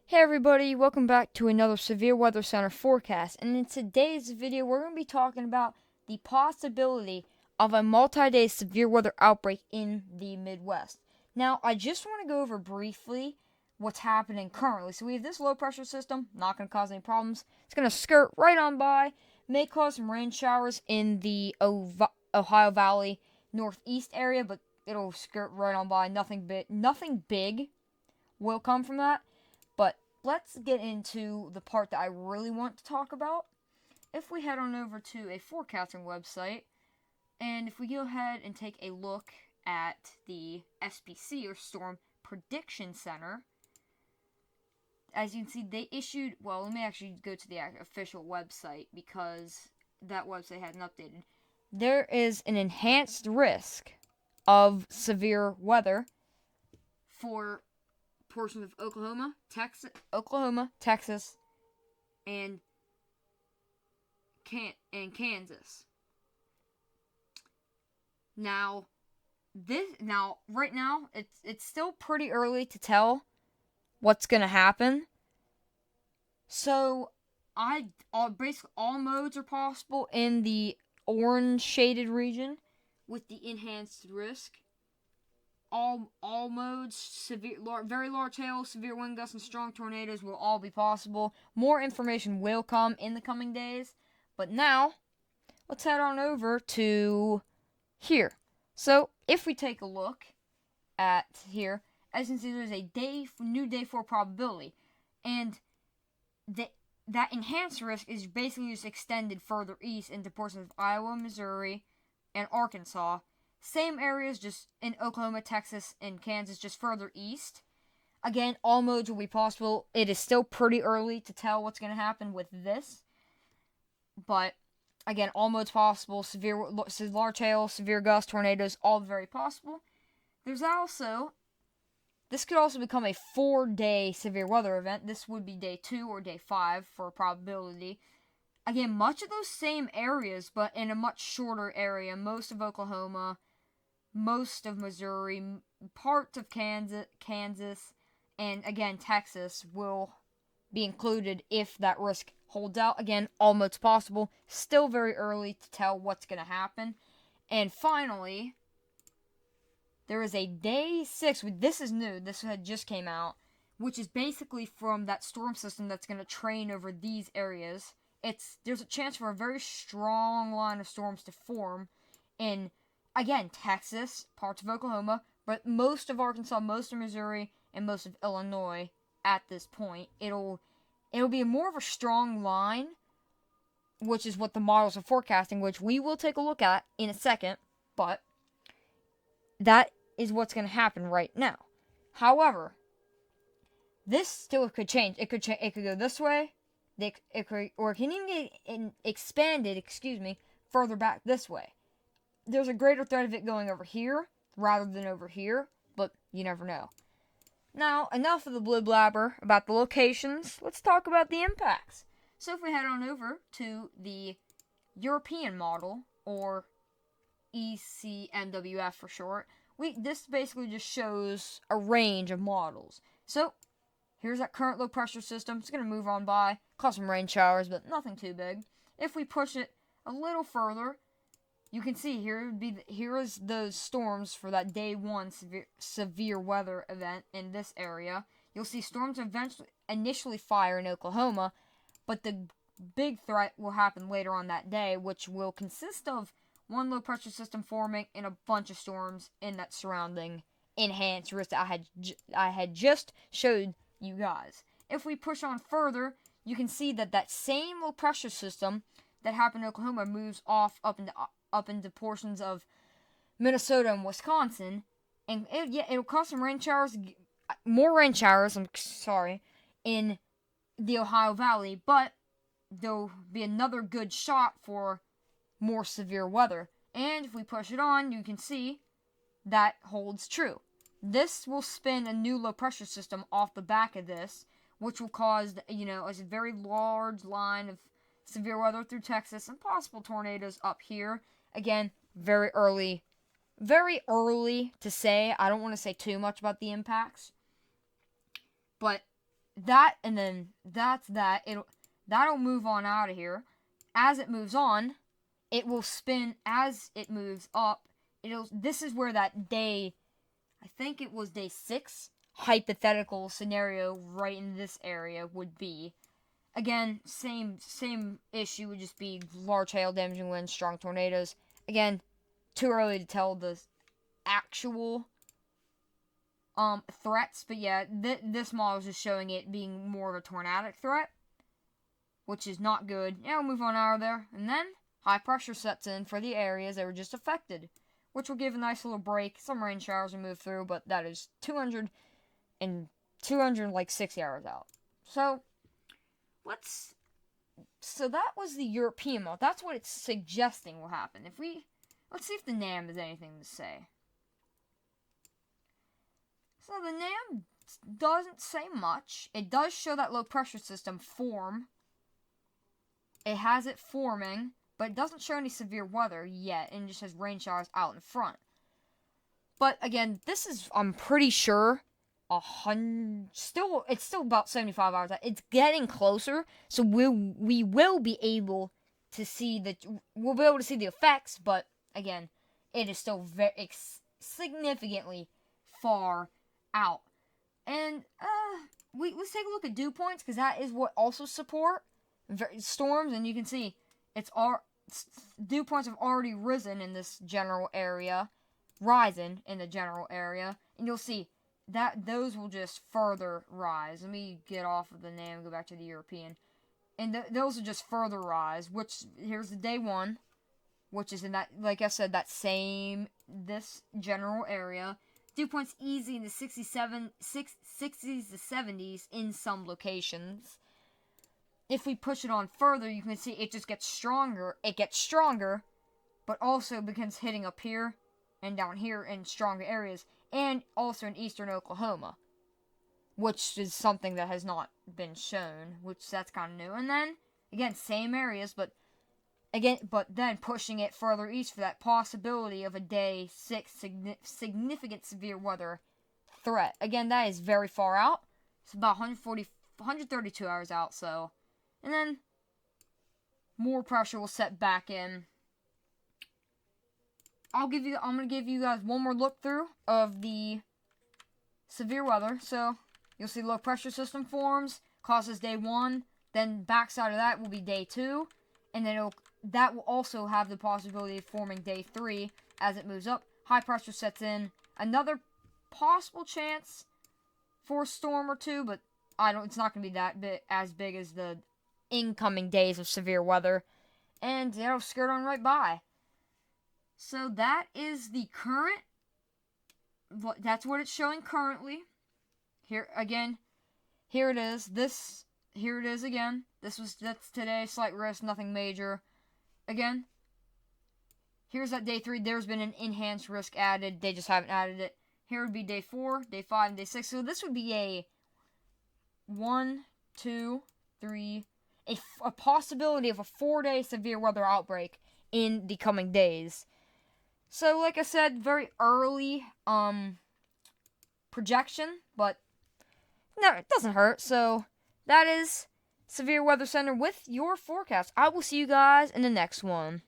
Hey everybody, welcome back to another Severe Weather Center forecast. And in today's video, we're going to be talking about the possibility of a multi-day severe weather outbreak in the Midwest. Now, I just want to go over briefly what's happening currently. So we have this low pressure system, not going to cause any problems. It's going to skirt right on by, may cause some rain showers in the Ohio Valley northeast area, but it'll skirt right on by. Nothing big will come from that. But let's get into the part that I really want to talk about. If we head on over to a forecasting website, and if we go ahead and take a look at the SPC, or Storm Prediction Center, as you can see, they issued, well, let me actually go to the official website because that website hasn't updated. There is an enhanced risk of severe weather for portions of Oklahoma, Texas, and Kansas. Right now, it's still pretty early to tell what's gonna happen. So, basically all modes are possible in the orange shaded region with the enhanced risk. All modes, very large hail, severe wind gusts, and strong tornadoes will all be possible. More information will come in the coming days. But now, let's head on over to here. So, if we take a look at here, as you can see, there's a new day 4 probability. And that enhanced risk is basically just extended further east into portions of Iowa, Missouri, and Arkansas. Same areas, just in Oklahoma, Texas, and Kansas, just further east. Again, all modes will be possible. It is still pretty early to tell what's going to happen with this. But, again, all modes possible. Large hail, severe gusts, tornadoes, all very possible. This could also become a 4-day severe weather event. This would be day 2 or day 5 for a probability. Again, much of those same areas, but in a much shorter area. Most of Oklahoma, most of Missouri, parts of Kansas, and again, Texas will be included if that risk holds out. Again, all modes possible. Still very early to tell what's going to happen. And finally, there is a day 6. This is new. This had just came out, which is basically from that storm system that's going to train over these areas. There's a chance for a very strong line of storms to form in, again, Texas, parts of Oklahoma, but most of Arkansas, most of Missouri, and most of Illinois at this point. It'll be more of a strong line, which is what the models are forecasting, which we will take a look at in a second, but that is what's going to happen right now. However, this still could change. It could go this way, it can even get expanded, further back this way. There's a greater threat of it going over here rather than over here, but you never know. Now, enough of the blabber about the locations. Let's talk about the impacts. So if we head on over to the European model, or ECMWF for short, this basically just shows a range of models. So, here's that current low pressure system. It's going to move on by, cause some rain showers, but nothing too big. If we push it a little further, you can see here is those storms for that day 1 severe weather event in this area. You'll see storms initially fire in Oklahoma, but the big threat will happen later on that day, which will consist of one low pressure system forming and a bunch of storms in that surrounding enhanced risk that I had just showed you guys. If we push on further, you can see that same low pressure system that happened in Oklahoma moves off up into portions of Minnesota and Wisconsin, and it'll cause some more rain showers, in the Ohio Valley, but there'll be another good shot for more severe weather. And if we push it on, you can see that holds true. This will spin a new low pressure system off the back of this, which will cause, a very large line of severe weather through Texas and possible tornadoes up here. Again, very early to say. I don't want to say too much about the impacts, but that, and then that's that. That'll move on out of here. As it moves on, it will spin as it moves up. This is where that day, I think it was day 6, hypothetical scenario right in this area would be. Again, same issue, would just be large hail, damaging winds, strong tornadoes. Again, too early to tell the actual threats, but yeah, this model is just showing it being more of a tornadic threat, which is not good. Yeah, we'll move on out of there, and then high pressure sets in for the areas that were just affected, which will give a nice little break. Some rain showers will move through, but that is 260 hours out. So that was the European model. That's what it's suggesting will happen. Let's see if the NAM has anything to say. So the NAM doesn't say much. It does show that low pressure system form. It has it forming, but it doesn't show any severe weather yet, and it just has rain showers out in front. But again, this is, I'm pretty sure, it's still about 75 hours out. It's getting closer, so we will be able to see the effects, but again, it is still very significantly far out. And let's take a look at dew points, because that is what also support storms, and you can see dew points have already risen in this general area, rising in the general area, and you'll see that those will just further rise. Let me get off of the NAM and go back to the European, and those will just further rise. Which here's the day 1, which is in that, like I said, this general area. Dew points easy in the 60s to 70s in some locations. If we push it on further, you can see it just gets stronger. It gets stronger, but also begins hitting up here and down here in stronger areas, and also in eastern Oklahoma, which is something that has not been shown, which that's kind of new. And then, again, same areas, but then pushing it further east for that possibility of a day 6 significant severe weather threat. Again, that is very far out. It's about 132 hours out, so. And then more pressure will set back in. I'm going to give you guys one more look through of the severe weather. So, you'll see low pressure system forms, causes day 1, then backside of that will be day 2, and then that will also have the possibility of forming day 3 as it moves up. High pressure sets in. Another possible chance for a storm or 2, but it's not going to be as big as the incoming days of severe weather, and it'll skirt on right by. So that is the current. That's what it's showing currently. Here again. Here it is. Here it is again. That's today. Slight risk, nothing major. Again. Here's that day 3. There's been an enhanced risk added. They just haven't added it. Here would be day 4, day 5, and day 6. So this would be a 1, 2, 3. A possibility of a 4-day severe weather outbreak in the coming days. So, like I said, very early projection, but no, it doesn't hurt. So, that is Severe Weather Center with your forecast. I will see you guys in the next one.